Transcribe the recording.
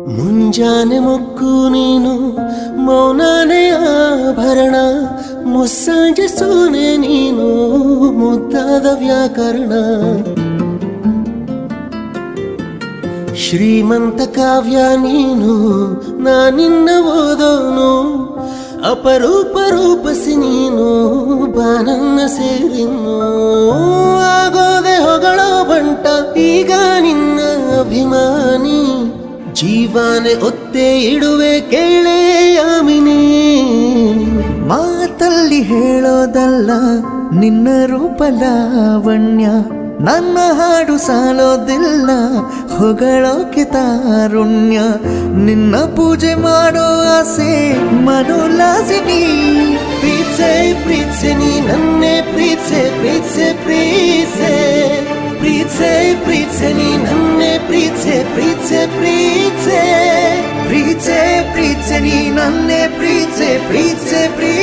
ಮುಂಜಾನೆ ಮೊಕ್ಕು ನೀನು ಮೌನಾನೆ ಆಭರಣ, ಮುಸ್ಸಂಜೆ ಸೋನೆ ನೀನು ಮುದ್ದಾದ ವ್ಯಾಕರಣ. ಶ್ರೀಮಂತ ಕಾವ್ಯ ನೀನು ನಾನಿನ್ನ ಓದೋನು, ಅಪರೂಪ ರೂಪಸಿ ನೀನು ಬಾನನ್ನ ಸೇರಿನ್ನು. ಆಗೋದೆ ಹೊಗಳೋ ಬಂಟ ಈಗ ನಿನ್ನ ಅಭಿಮಾನಿ, ಜೀವಾನೆ ಒತ್ತೆ ಇಡುವೆ ಕೇಳೇ ಯಾಮಿನಿ. ಮಾತಲ್ಲಿ ಹೇಳೋದಲ್ಲ ನಿನ್ನ ರೂಪ ಲಾವಣ್ಯ, ನನ್ನ ಹಾಡು ಸಾಲೋದಿಲ್ಲ ಹೊಗಳೋಕೆ ತಾರುಣ್ಯ. ನಿನ್ನ ಪೂಜೆ ಮಾಡೋ ಆಸೆ ಮನೋಲ್ಲಾಸಿನಿ. ಪ್ರೀತ್ಸೆ ಪ್ರೀತ್ಸೆ ನೀ ನನ್ನೆ ಪ್ರೀತ್ಸೆ ಪ್ರೀತ್ಸೆ ಪ್ರೀತ್ಸೆ ಪ್ರೀತ್ಸೆ ಪ್ರೀತ್ಸೆ ನೀ ನನ್ನೆ ಪ್ರೀತ್ಸೆ ಪ್ರೀತ್ಸೆ ಪ್ರೀತ್ಸೆ ಪ್ರೀತ್ಸೆ ಪ್ರೀತ್ಸೆ ನೀ ನನ್ನೆ ಪ್ರೀತ್ಸೆ ಪ್ರೀತ್ಸೆ ಪ್ರೀ